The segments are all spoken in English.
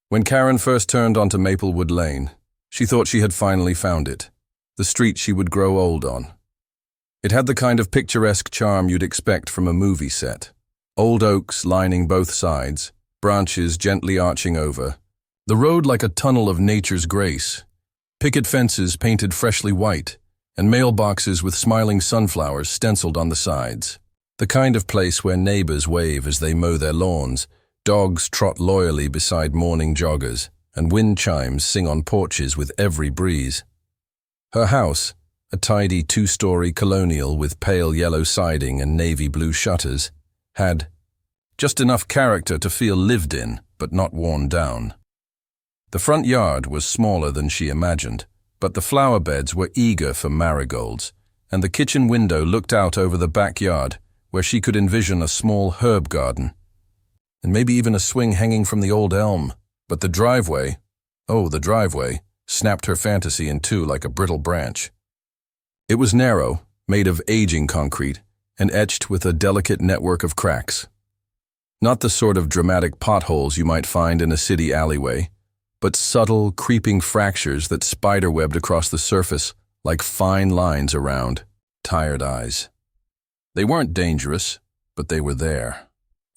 When Karen first turned onto Maplewood Lane, she thought she had finally found it, the street she would grow old on. It had the kind of picturesque charm you'd expect from a movie set. Old oaks lining both sides, branches gently arching over. The road like a tunnel of nature's grace. Picket fences painted freshly white, and mailboxes with smiling sunflowers stenciled on the sides. The kind of place where neighbors wave as they mow their lawns, dogs trot loyally beside morning joggers, and wind chimes sing on porches with every breeze. Her house, a tidy two-story colonial with pale yellow siding and navy blue shutters, had just enough character to feel lived in, but not worn down. The front yard was smaller than she imagined, but the flower beds were eager for marigolds, and the kitchen window looked out over the backyard, where she could envision a small herb garden, and maybe even a swing hanging from the old elm. But the driveway, snapped her fantasy in two like a brittle branch. It was narrow, made of aging concrete, and etched with a delicate network of cracks. Not the sort of dramatic potholes you might find in a city alleyway, but subtle, creeping fractures that spiderwebbed across the surface like fine lines around tired eyes. They weren't dangerous, but they were there,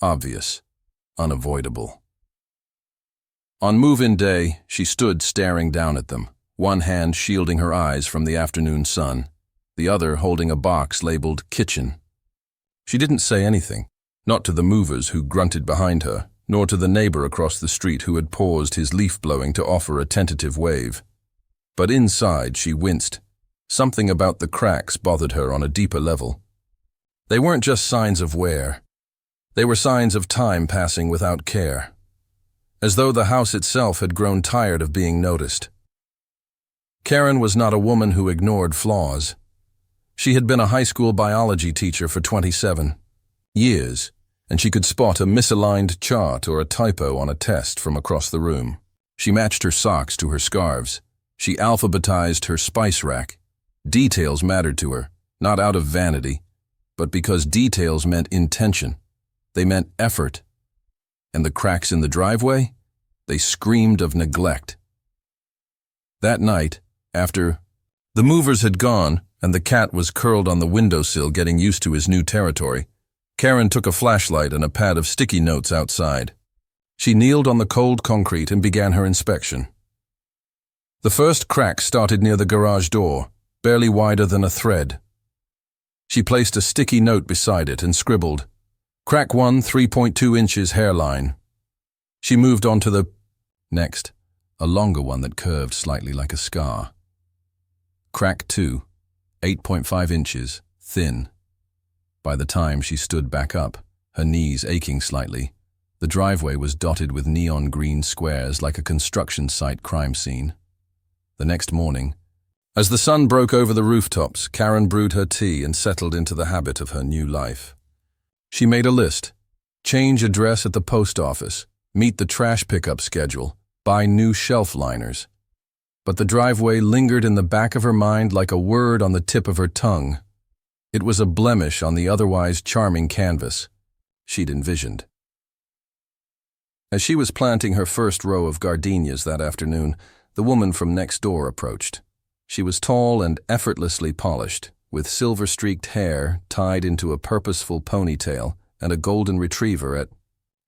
obvious, unavoidable. On move-in day, she stood staring down at them, one hand shielding her eyes from the afternoon sun, the other holding a box labeled kitchen. She didn't say anything, not to the movers who grunted behind her, nor to the neighbor across the street who had paused his leaf blowing to offer a tentative wave. But inside she winced. Something about the cracks bothered her on a deeper level. They weren't just signs of wear. They were signs of time passing without care, as though the house itself had grown tired of being noticed. Karen was not a woman who ignored flaws. She had been a high school biology teacher for 27 years, and she could spot a misaligned chart or a typo on a test from across the room. She matched her socks to her scarves. She alphabetized her spice rack. Details mattered to her, not out of vanity, but because details meant intention. They meant effort. And the cracks in the driveway? They screamed of neglect. That night, after the movers had gone and the cat was curled on the windowsill getting used to his new territory, Karen took a flashlight and a pad of sticky notes outside. She kneeled on the cold concrete and began her inspection. The first crack started near the garage door, barely wider than a thread. She placed a sticky note beside it and scribbled, "Crack 1, 3.2 inches hairline." She moved on to the next, a longer one that curved slightly like a scar. Crack 2, 8.5 inches, thin. By the time she stood back up, her knees aching slightly, the driveway was dotted with neon green squares like a construction site crime scene. The next morning, as the sun broke over the rooftops, Karen brewed her tea and settled into the habit of her new life. She made a list: change address at the post office, meet the trash pickup schedule, buy new shelf liners. But the driveway lingered in the back of her mind like a word on the tip of her tongue. It was a blemish on the otherwise charming canvas she'd envisioned. As she was planting her first row of gardenias that afternoon, the woman from next door approached. She was tall and effortlessly polished, with silver-streaked hair tied into a purposeful ponytail and a golden retriever at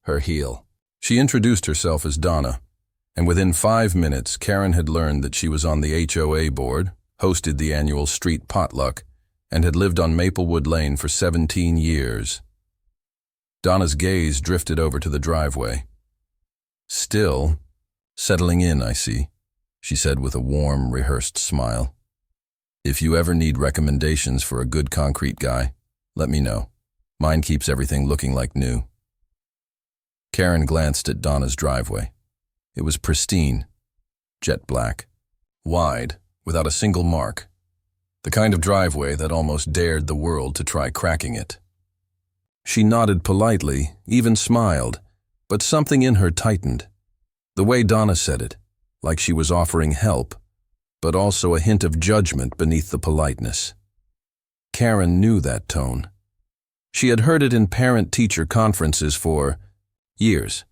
her heel. She introduced herself as Donna, and within 5 minutes Karen had learned that she was on the HOA board, hosted the annual street potluck, and had lived on Maplewood Lane for 17 years. Donna's gaze drifted over to the driveway. "Still settling in, I see," she said with a warm, rehearsed smile. "If you ever need recommendations for a good concrete guy, let me know. Mine keeps everything looking like new." Karen glanced at Donna's driveway. It was pristine, jet black, wide, without a single mark. The kind of driveway that almost dared the world to try cracking it. She nodded politely, even smiled, but something in her tightened. The way Donna said it, like she was offering help, but also a hint of judgment beneath the politeness. Karen knew that tone. She had heard it in parent-teacher conferences for years.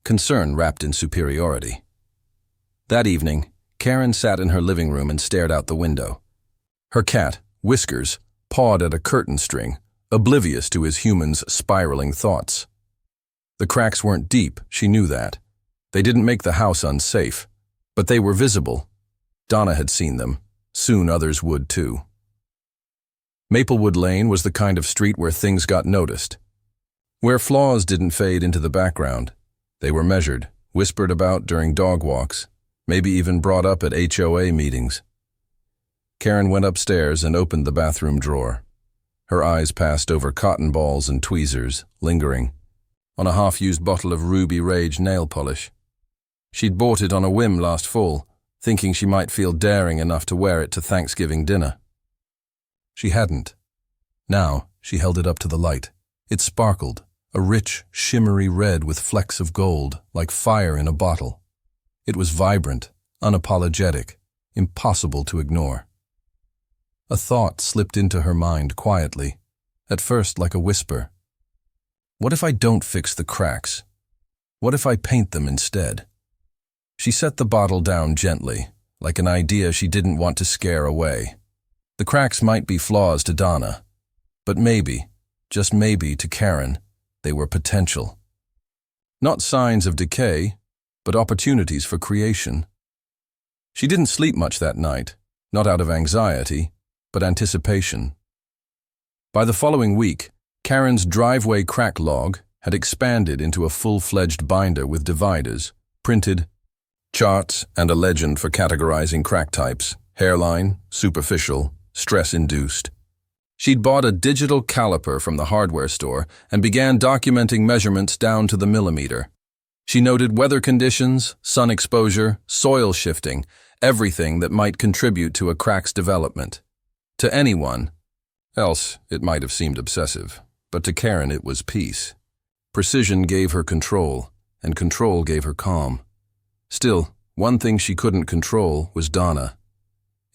concern wrapped in superiority. That evening, Karen sat in her living room and stared out the window. Her cat, Whiskers, pawed at a curtain string, oblivious to his human's spiraling thoughts. The cracks weren't deep, she knew that. They didn't make the house unsafe, but they were visible. Donna had seen them. Soon others would too. Maplewood Lane was the kind of street where things got noticed. Where flaws didn't fade into the background. They were measured, whispered about during dog walks, maybe even brought up at HOA meetings. Karen went upstairs and opened the bathroom drawer. Her eyes passed over cotton balls and tweezers, lingering, on a half-used bottle of Ruby Rage nail polish. She'd bought it on a whim last fall, thinking she might feel daring enough to wear it to Thanksgiving dinner. She hadn't. Now she held it up to the light. It sparkled, a rich, shimmery red with flecks of gold, like fire in a bottle. It was vibrant, unapologetic, impossible to ignore. A thought slipped into her mind quietly, at first like a whisper. What if I don't fix the cracks? What if I paint them instead? She set the bottle down gently, like an idea she didn't want to scare away. The cracks might be flaws to Donna, but maybe, just maybe to Karen, they were potential. Not signs of decay, but opportunities for creation. She didn't sleep much that night, not out of anxiety, but anticipation. By the following week, Karen's driveway crack log had expanded into a full-fledged binder with dividers, printed, charts, and a legend for categorizing crack types: hairline, superficial, stress-induced. She'd bought a digital caliper from the hardware store and began documenting measurements down to the millimeter. She noted weather conditions, sun exposure, soil shifting, everything that might contribute to a crack's development. To anyone else, it might have seemed obsessive, but to Karen it was peace. Precision gave her control, and control gave her calm. Still, one thing she couldn't control was Donna.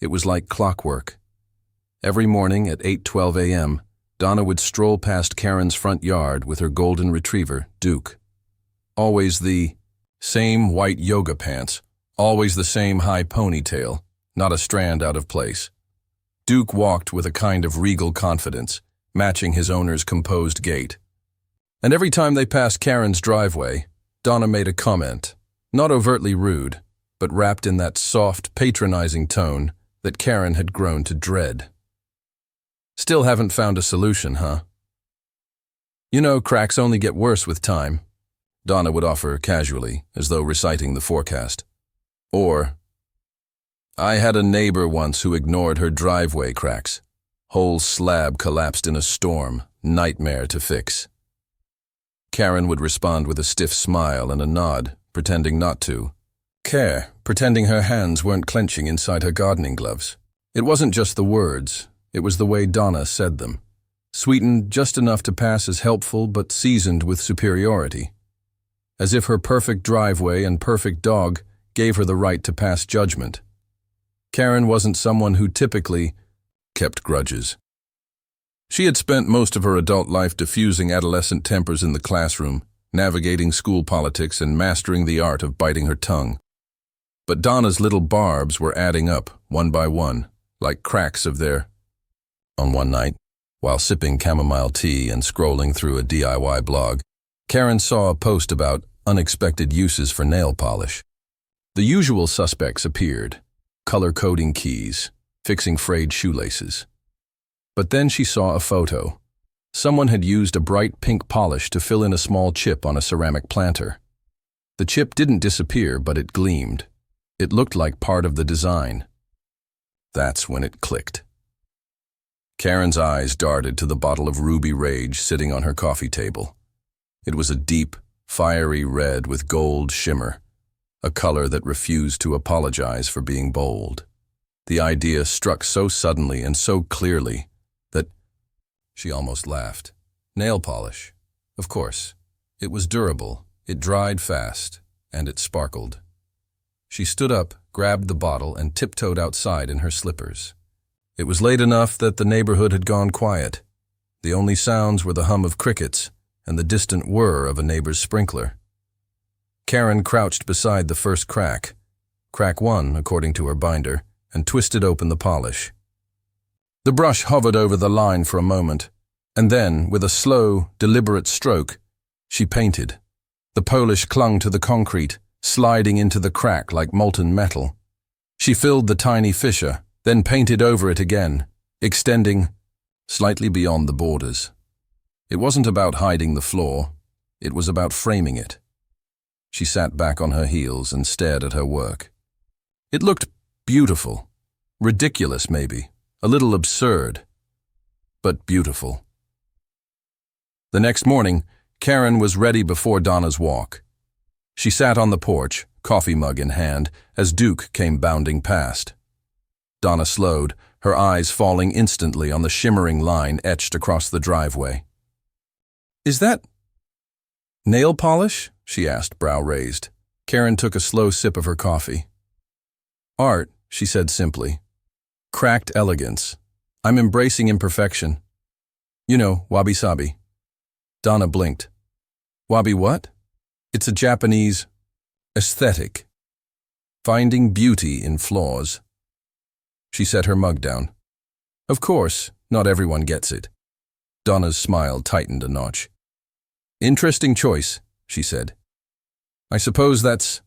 It was like clockwork. Every morning at 8:12 a.m., Donna would stroll past Karen's front yard with her golden retriever, Duke. Always the same white yoga pants, always the same high ponytail, not a strand out of place. Duke walked with a kind of regal confidence, matching his owner's composed gait. And every time they passed Karen's driveway, Donna made a comment, not overtly rude, but wrapped in that soft, patronizing tone that Karen had grown to dread. Still haven't found a solution, huh? You know, cracks only get worse with time, Donna would offer casually, as though reciting the forecast. Or, I had a neighbor once who ignored her driveway cracks. Whole slab collapsed in a storm, nightmare to fix. Karen would respond with a stiff smile and a nod, pretending not to care, pretending her hands weren't clenching inside her gardening gloves. It wasn't just the words, it was the way Donna said them, sweetened just enough to pass as helpful but seasoned with superiority. As if her perfect driveway and perfect dog gave her the right to pass judgment. Karen wasn't someone who typically kept grudges. She had spent most of her adult life diffusing adolescent tempers in the classroom, navigating school politics and mastering the art of biting her tongue. But Donna's little barbs were adding up, one by one, like cracks of their. On one night, while sipping chamomile tea and scrolling through a DIY blog, Karen saw a post about unexpected uses for nail polish. The usual suspects appeared: color-coding keys, fixing frayed shoelaces. But then she saw a photo. Someone had used a bright pink polish to fill in a small chip on a ceramic planter. The chip didn't disappear, but it gleamed. It looked like part of the design. That's when it clicked. Karen's eyes darted to the bottle of Ruby Rage sitting on her coffee table. It was a deep, fiery red with gold shimmer, a color that refused to apologize for being bold. The idea struck so suddenly and so clearly that she almost laughed. Nail polish. Of course. It was durable, it dried fast, and it sparkled. She stood up, grabbed the bottle, and tiptoed outside in her slippers. It was late enough that the neighborhood had gone quiet. The only sounds were the hum of crickets and the distant whir of a neighbor's sprinkler. Karen crouched beside the first crack, crack 1 according to her binder, and twisted open the polish. The brush hovered over the line for a moment, and then, with a slow, deliberate stroke, she painted. The polish clung to the concrete, sliding into the crack like molten metal. She filled the tiny fissure, then painted over it again, extending slightly beyond the borders. It wasn't about hiding the flaw, it was about framing it. She sat back on her heels and stared at her work. It looked beautiful, ridiculous maybe, a little absurd, but beautiful. The next morning, Karen was ready before Donna's walk. She sat on the porch, coffee mug in hand, as Duke came bounding past. Donna slowed, her eyes falling instantly on the shimmering line etched across the driveway. "Is that nail polish?" she asked, brow raised. Karen took a slow sip of her coffee. "Art," she said simply. "Cracked elegance. I'm embracing imperfection. You know, wabi-sabi." Donna blinked. "Wabi what?" "It's a Japanese aesthetic. Finding beauty in flaws." She set her mug down. "Of course, not everyone gets it." Donna's smile tightened a notch. "Interesting choice," she said. "I suppose that's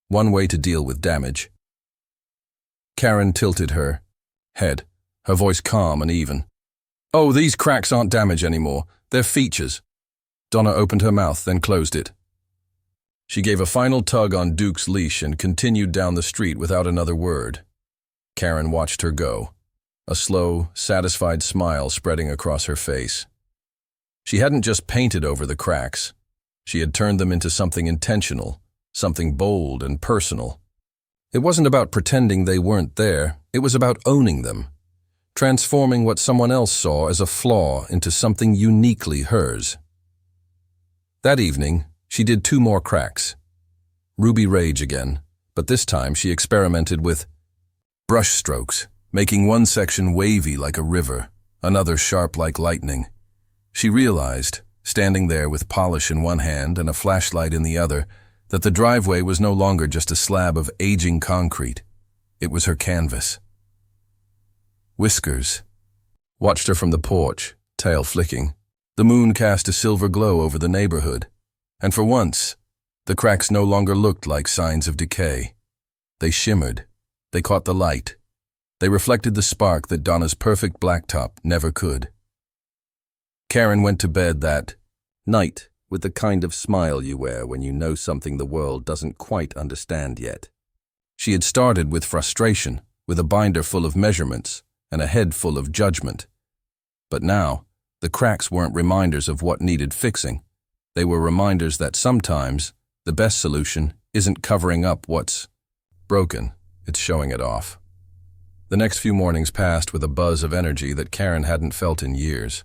one way to deal with damage." Karen tilted her head, her voice calm and even. "Oh, these cracks aren't damage anymore. They're features." Donna opened her mouth, then closed it. She gave a final tug on Duke's leash and continued down the street without another word. Karen watched her go, a slow, satisfied smile spreading across her face. She hadn't just painted over the cracks. She had turned them into something intentional, something bold and personal. It wasn't about pretending they weren't there, it was about owning them, transforming what someone else saw as a flaw into something uniquely hers. That evening, she did 2 more cracks. Ruby Rage again, but this time she experimented with brush strokes, making one section wavy like a river, another sharp like lightning. She realized, standing there with polish in one hand and a flashlight in the other, that the driveway was no longer just a slab of aging concrete. It was her canvas. Whiskers watched her from the porch, tail flicking. The moon cast a silver glow over the neighborhood, and for once, the cracks no longer looked like signs of decay. They shimmered. They caught the light. They reflected the spark that Donna's perfect blacktop never could. Karen went to bed that night with the kind of smile you wear when you know something the world doesn't quite understand yet. She had started with frustration, with a binder full of measurements and a head full of judgment. But now, the cracks weren't reminders of what needed fixing. They were reminders that sometimes the best solution isn't covering up what's broken, it's showing it off. The next few mornings passed with a buzz of energy that Karen hadn't felt in years.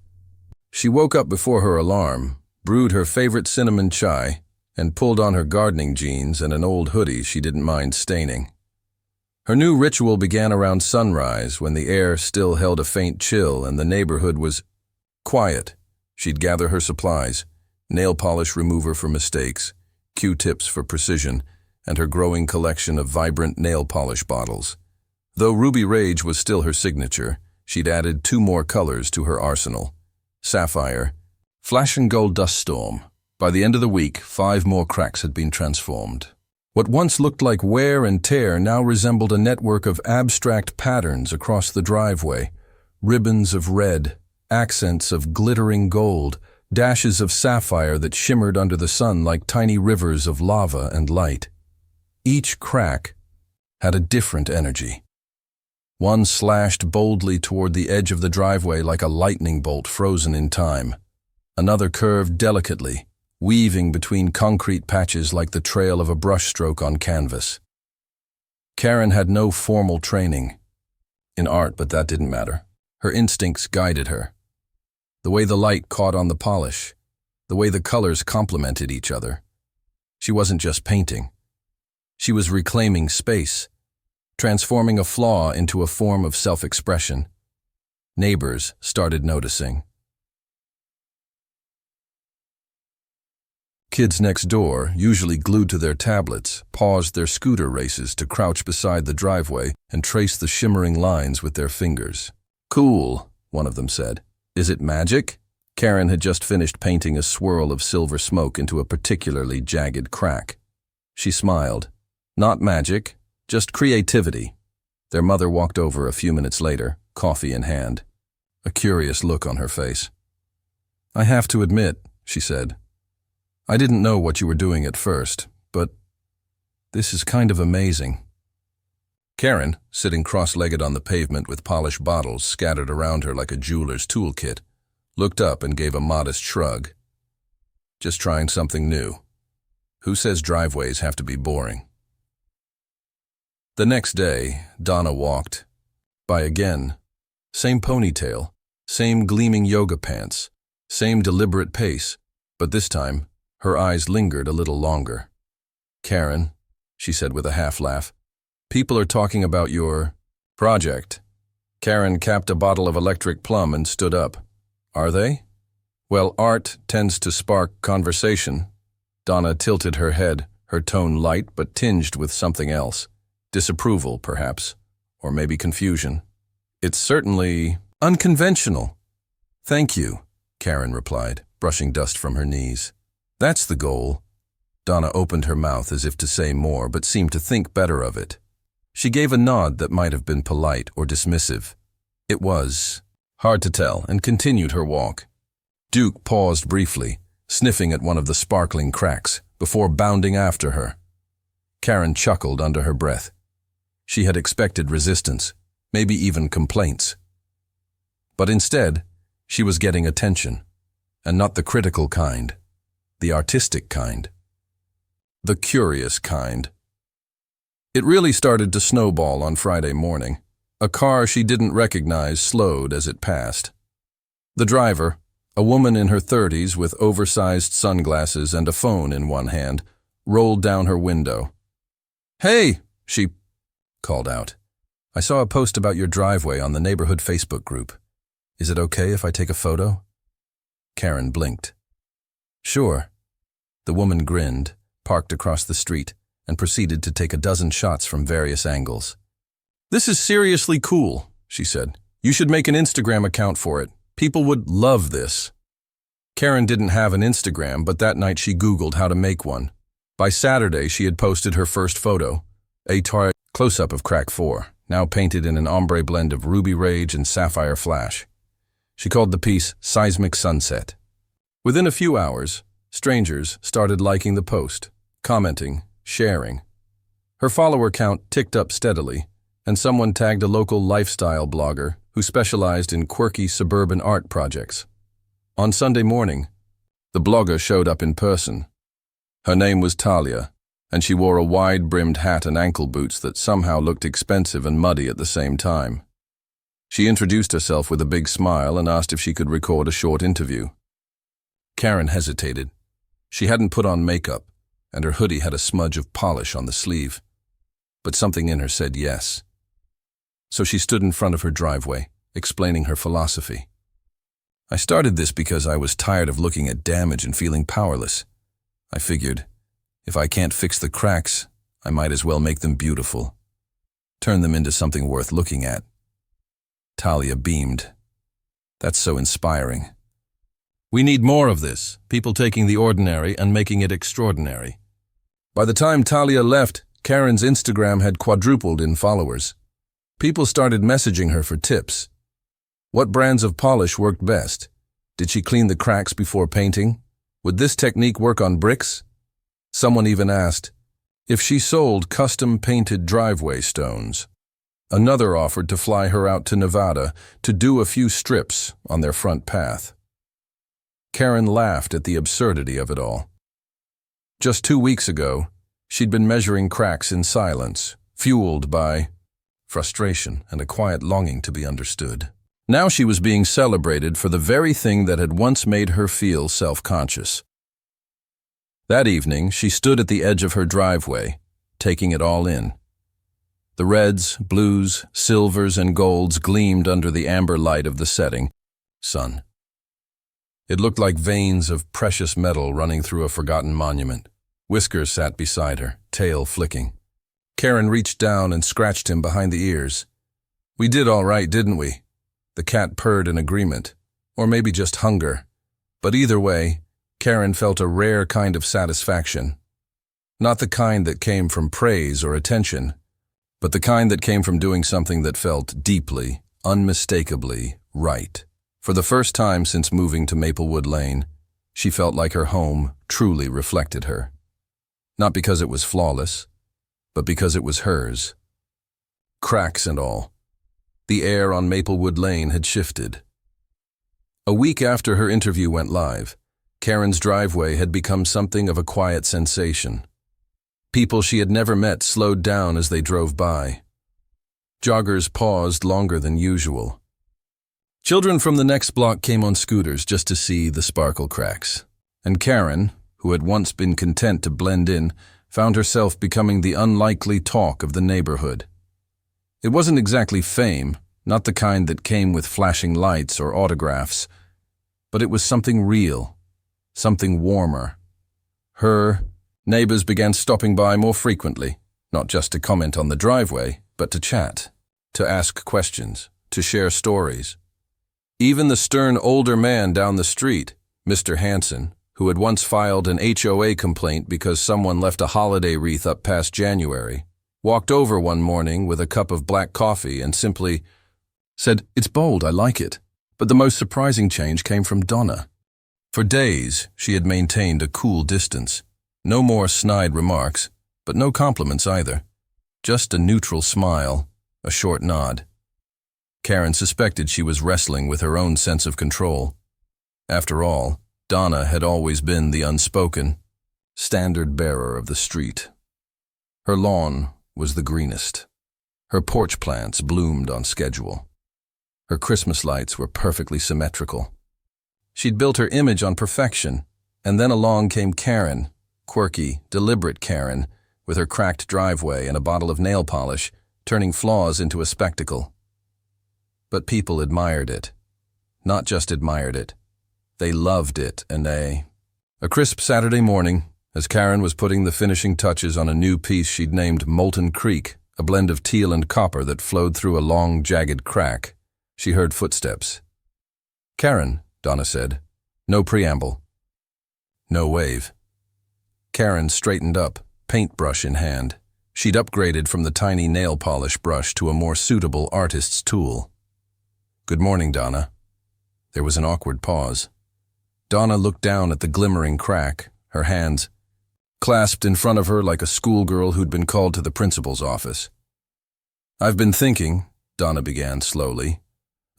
She woke up before her alarm, brewed her favorite cinnamon chai, and pulled on her gardening jeans and an old hoodie she didn't mind staining. Her new ritual began around sunrise when the air still held a faint chill and the neighborhood was quiet. She'd gather her supplies, nail polish remover for mistakes, Q-tips for precision, and her growing collection of vibrant nail polish bottles. Though Ruby Rage was still her signature, she'd added 2 more colors to her arsenal: Sapphire, Flash and Gold Dust Storm. By the end of the week, 5 more cracks had been transformed. What once looked like wear and tear now resembled a network of abstract patterns across the driveway: ribbons of red, accents of glittering gold, dashes of sapphire that shimmered under the sun like tiny rivers of lava and light. Each crack had a different energy. One slashed boldly toward the edge of the driveway like a lightning bolt frozen in time. Another curved delicately, weaving between concrete patches like the trail of a brushstroke on canvas. Karen had no formal training in art, but that didn't matter. Her instincts guided her. The way the light caught on the polish, the way the colors complemented each other. She wasn't just painting. She was reclaiming space, transforming a flaw into a form of self-expression. Neighbors started noticing. Kids next door, usually glued to their tablets, paused their scooter races to crouch beside the driveway and trace the shimmering lines with their fingers. "Cool," one of them said. "Is it magic?" Karen had just finished painting a swirl of silver smoke into a particularly jagged crack. She smiled. "Not magic, just creativity." Their mother walked over a few minutes later, coffee in hand, a curious look on her face. "I have to admit," she said, "I didn't know what you were doing at first, but this is kind of amazing." Karen, sitting cross-legged on the pavement with polished bottles scattered around her like a jeweler's toolkit, looked up and gave a modest shrug. "Just trying something new. Who says driveways have to be boring?" The next day, Donna walked by again. Same ponytail, same gleaming yoga pants, same deliberate pace, but this time, her eyes lingered a little longer. "Karen," she said with a half-laugh, "people are talking about your project." Karen capped a bottle of electric plum and stood up. "Are they?" "Well, art tends to spark conversation." Donna tilted her head, her tone light but tinged with something else. Disapproval, perhaps, or maybe confusion. "It's certainly unconventional." "Thank you," Karen replied, brushing dust from her knees. "That's the goal." Donna opened her mouth as if to say more, but seemed to think better of it. She gave a nod that might have been polite or dismissive. It was hard to tell, and continued her walk. Duke paused briefly, sniffing at one of the sparkling cracks, before bounding after her. Karen chuckled under her breath. She had expected resistance, maybe even complaints. But instead, she was getting attention, and not the critical kind, the artistic kind, the curious kind. It really started to snowball on Friday morning. A car she didn't recognize slowed as it passed. The driver, a woman in her 30s with oversized sunglasses and a phone in one hand, rolled down her window. "Hey," she called out. "I saw a post about your driveway on the neighborhood Facebook group. Is it okay if I take a photo?" Karen blinked. "Sure." The woman grinned, parked across the street, and proceeded to take a dozen shots from various angles. "This is seriously cool," she said. "You should make an Instagram account for it. People would love this." Karen didn't have an Instagram, but that night she Googled how to make one. By Saturday, she had posted her first photo, a close-up of Crack 4, now painted in an ombre blend of ruby rage and sapphire flash. She called the piece Seismic Sunset. Within a few hours, strangers started liking the post, commenting, sharing. Her follower count ticked up steadily, and someone tagged a local lifestyle blogger who specialized in quirky suburban art projects. On Sunday morning, the blogger showed up in person. Her name was Talia, and she wore a wide-brimmed hat and ankle boots that somehow looked expensive and muddy at the same time. She introduced herself with a big smile and asked if she could record a short interview. Karen hesitated. She hadn't put on makeup, and her hoodie had a smudge of polish on the sleeve. But something in her said yes. So she stood in front of her driveway, explaining her philosophy. "I started this because I was tired of looking at damage and feeling powerless. I figured, if I can't fix the cracks, I might as well make them beautiful. Turn them into something worth looking at." Talia beamed. "That's so inspiring. We need more of this, people taking the ordinary and making it extraordinary." By the time Talia left, Karen's Instagram had quadrupled in followers. People started messaging her for tips. What brands of polish worked best? Did she clean the cracks before painting? Would this technique work on bricks? Someone even asked if she sold custom-painted driveway stones. Another offered to fly her out to Nevada to do a few strips on their front path. Karen laughed at the absurdity of it all. Just 2 weeks ago, she'd been measuring cracks in silence, fueled by frustration and a quiet longing to be understood. Now she was being celebrated for the very thing that had once made her feel self-conscious. That evening, she stood at the edge of her driveway, taking it all in. The reds, blues, silvers, and golds gleamed under the amber light of the setting sun. It looked like veins of precious metal running through a forgotten monument. Whiskers sat beside her, tail flicking. Karen reached down and scratched him behind the ears. "We did all right, didn't we?" The cat purred in agreement, or maybe just hunger. But either way, Karen felt a rare kind of satisfaction. Not the kind that came from praise or attention, but the kind that came from doing something that felt deeply, unmistakably right. For the first time since moving to Maplewood Lane, she felt like her home truly reflected her. Not because it was flawless, but because it was hers. Cracks and all. The air on Maplewood Lane had shifted. A week after her interview went live, Karen's driveway had become something of a quiet sensation. People she had never met slowed down as they drove by. Joggers paused longer than usual. Children from the next block came on scooters just to see the sparkle cracks. And Karen, who had once been content to blend in, found herself becoming the unlikely talk of the neighborhood. It wasn't exactly fame, not the kind that came with flashing lights or autographs, but it was something real, something warmer. Her neighbors began stopping by more frequently, not just to comment on the driveway, but to chat, to ask questions, to share stories. Even the stern older man down the street, Mr. Hanson, who had once filed an HOA complaint because someone left a holiday wreath up past January, walked over one morning with a cup of black coffee and simply said, "It's bold, I like it." But the most surprising change came from Donna. For days, she had maintained a cool distance. No more snide remarks, but no compliments either. Just a neutral smile, a short nod. Karen suspected she was wrestling with her own sense of control. After all, Donna had always been the unspoken, standard bearer of the street. Her lawn was the greenest. Her porch plants bloomed on schedule. Her Christmas lights were perfectly symmetrical. She'd built her image on perfection, and then along came Karen, quirky, deliberate Karen, with her cracked driveway and a bottle of nail polish, turning flaws into a spectacle. But people admired it. Not just admired it. They loved it, and A crisp Saturday morning, as Karen was putting the finishing touches on a new piece she'd named Molten Creek, a blend of teal and copper that flowed through a long, jagged crack, she heard footsteps. "Karen," Donna said. No preamble. No wave. Karen straightened up, paintbrush in hand. She'd upgraded from the tiny nail polish brush to a more suitable artist's tool. "Good morning, Donna." There was an awkward pause. Donna looked down at the glimmering crack, her hands clasped in front of her like a schoolgirl who'd been called to the principal's office. "I've been thinking," Donna began slowly,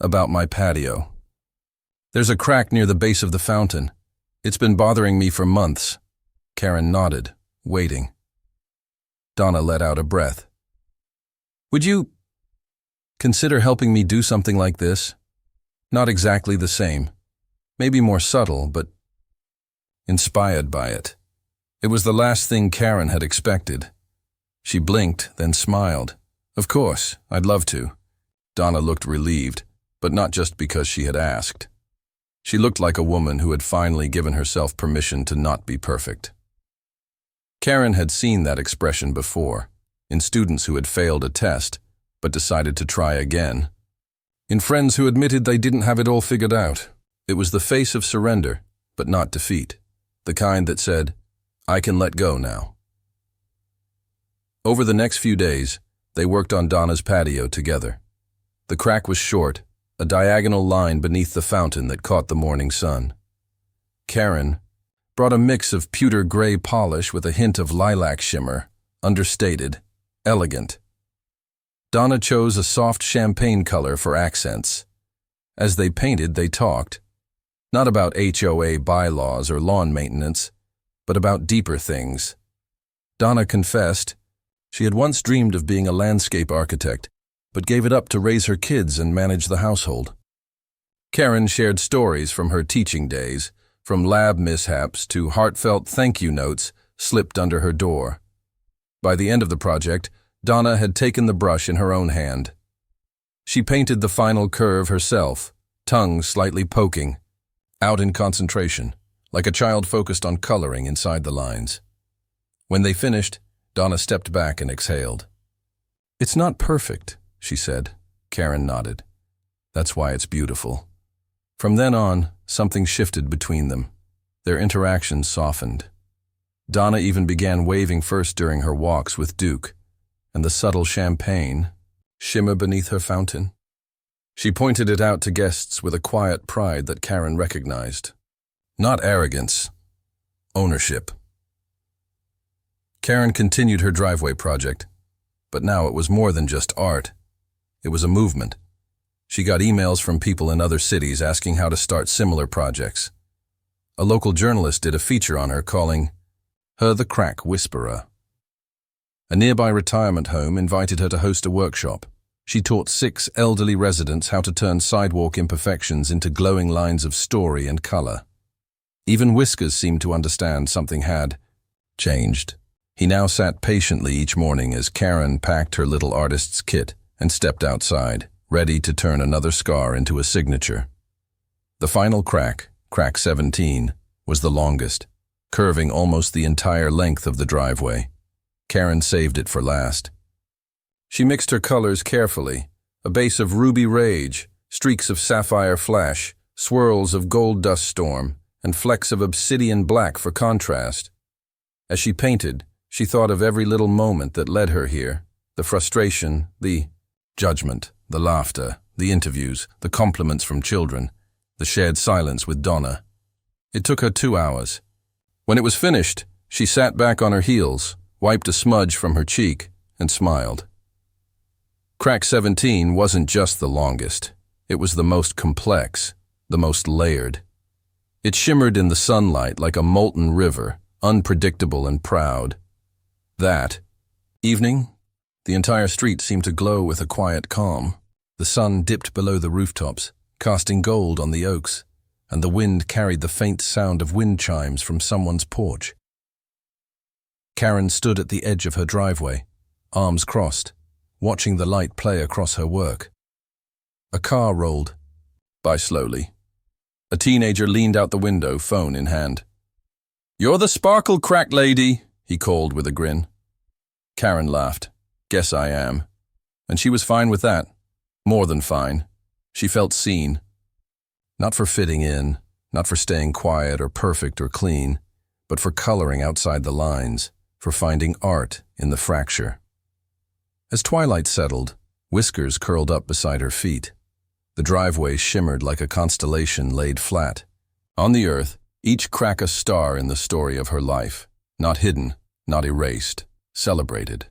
"about my patio. There's a crack near the base of the fountain. It's been bothering me for months." Karen nodded, waiting. Donna let out a breath. "Would you consider helping me do something like this? Not exactly the same. Maybe more subtle, but inspired by it." It was the last thing Karen had expected. She blinked, then smiled. "Of course, I'd love to." Donna looked relieved, but not just because she had asked. She looked like a woman who had finally given herself permission to not be perfect. Karen had seen that expression before, in students who had failed a test, but decided to try again. In friends who admitted they didn't have it all figured out. It was the face of surrender, but not defeat. The kind that said, "I can let go now." Over the next few days, they worked on Donna's patio together. The crack was short, a diagonal line beneath the fountain that caught the morning sun. Karen brought a mix of pewter gray polish with a hint of lilac shimmer, understated, elegant. Donna chose a soft champagne color for accents. As they painted, they talked, not about HOA bylaws or lawn maintenance, but about deeper things. Donna confessed she had once dreamed of being a landscape architect, but gave it up to raise her kids and manage the household. Karen shared stories from her teaching days, from lab mishaps to heartfelt thank you notes slipped under her door. By the end of the project, Donna had taken the brush in her own hand. She painted the final curve herself, tongue slightly poking. out in concentration, like a child focused on coloring inside the lines. When they finished, Donna stepped back and exhaled. "It's not perfect," she said. Karen nodded. "That's why it's beautiful." From then on, something shifted between them. Their interactions softened. Donna even began waving first during her walks with Duke, and the subtle champagne shimmer beneath her fountain. She pointed it out to guests with a quiet pride that Karen recognized. Not arrogance, ownership. Karen continued her driveway project, but now it was more than just art. It was a movement. She got emails from people in other cities asking how to start similar projects. A local journalist did a feature on her, calling her the Crack Whisperer. A nearby retirement home invited her to host a workshop. She taught 6 elderly residents how to turn sidewalk imperfections into glowing lines of story and color. Even Whiskers seemed to understand something had changed. He now sat patiently each morning as Karen packed her little artist's kit and stepped outside, ready to turn another scar into a signature. The final crack, crack 17, was the longest, curving almost the entire length of the driveway. Karen saved it for last. She mixed her colors carefully, a base of ruby rage, streaks of sapphire flash, swirls of gold dust storm, and flecks of obsidian black for contrast. As she painted, she thought of every little moment that led her here, the frustration, the judgment, the laughter, the interviews, the compliments from children, the shared silence with Donna. It took her 2 hours. When it was finished, she sat back on her heels, wiped a smudge from her cheek, and smiled. Crack 17 wasn't just the longest. It was the most complex, the most layered. It shimmered in the sunlight like a molten river, unpredictable and proud. That evening, the entire street seemed to glow with a quiet calm. The sun dipped below the rooftops, casting gold on the oaks, and the wind carried the faint sound of wind chimes from someone's porch. Karen stood at the edge of her driveway, arms crossed, watching the light play across her work. A car rolled by slowly. A teenager leaned out the window, phone in hand. "You're the sparkle crack lady," he called with a grin. Karen laughed. "Guess I am." And she was fine with that. More than fine. She felt seen. Not for fitting in, not for staying quiet or perfect or clean, but for coloring outside the lines, for finding art in the fracture. As twilight settled, Whiskers curled up beside her feet. The driveway shimmered like a constellation laid flat. On the earth, each crack a star in the story of her life, not hidden, not erased, celebrated.